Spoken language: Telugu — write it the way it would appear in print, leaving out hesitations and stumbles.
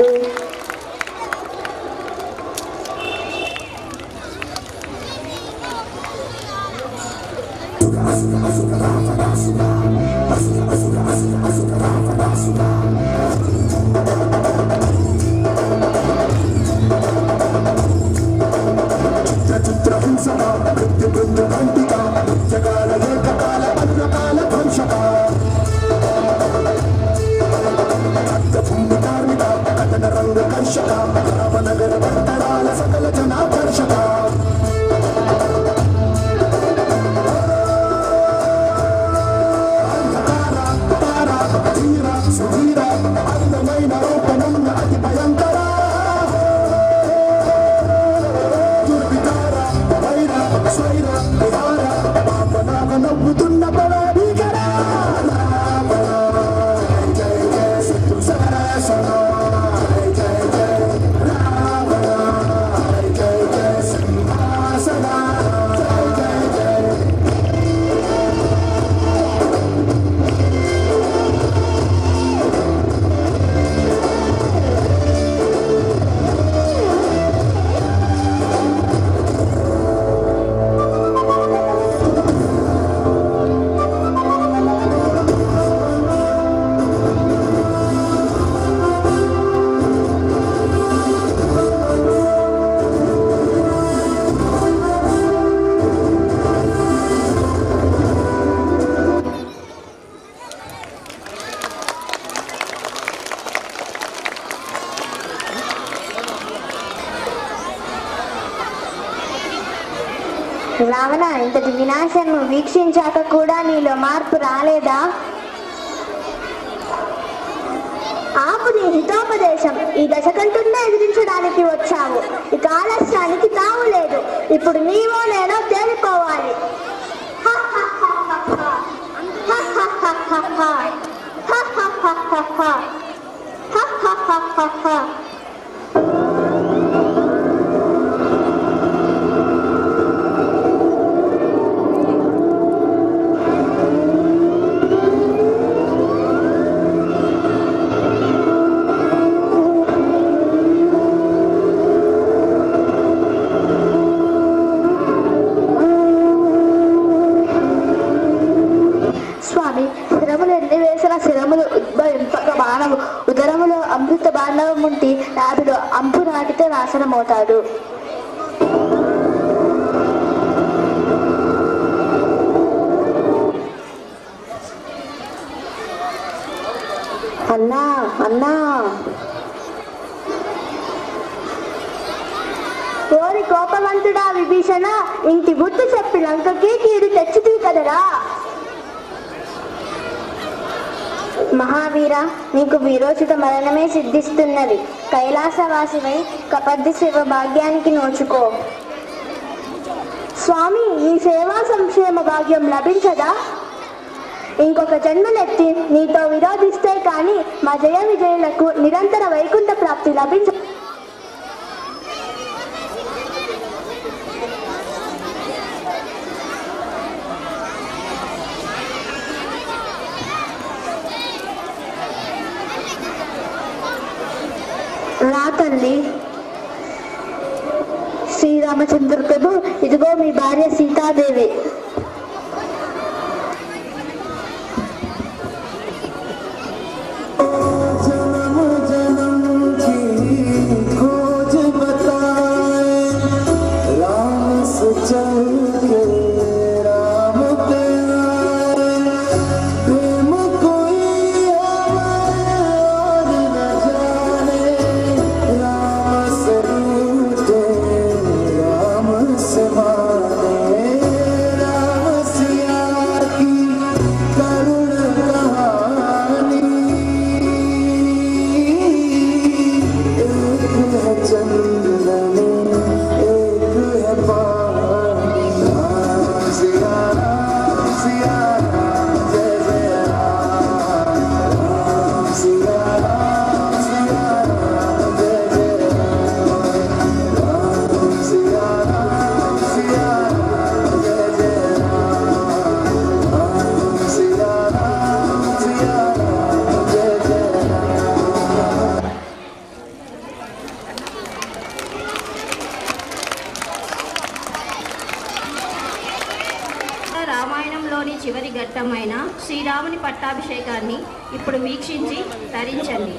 ధన్యవాదాలు. రావణ, ఇంతటి వినాశను వీక్షించాక కూడా నీలో మార్పు రాలేదా? ఆపు నీ హితోపదేశం. ఈ దశకంటున్నా ఎదిరించడానికి వచ్చావు. ఇక ఆలస్యానికి తావు లేదు. ఇప్పుడు నీవో నేనో తేలిపోవాలి. ఉదరములో అమృత బాండవం ఉంటి నాభిలో అంపు నాటితే నాశనమవుతాడు. అన్నా అన్నా, ఓరి కోపవంతుడా విభీషణ, ఇంటి గుర్తు చెప్పి లంకకి కీడు తెచ్చుతీ కదరా. మహావీర, నీకు వీరోచిత మరణమే సిద్ధిస్తున్నది. కైలాసవాసివై కపర్ది శివ భాగ్యానికి నోచుకో. స్వామి, నీ సేవా సంక్షేమ భాగ్యం లభించదా? ఇంకొక జన్మనెత్తి నీతో విరోధిస్తే కానీ మా జయ విజయులకు నిరంతర వైకుంఠ ప్రాప్తి లభించ. రా తల్లి. శ్రీరామచంద్ర ప్రభు, ఇదిగో మీ భార్య సీతాదేవి. Rama జీవితంలోని చివరి ఘట్టమైన శ్రీరాముని పట్టాభిషేకాన్ని ఇప్పుడు వీక్షించి తరించండి.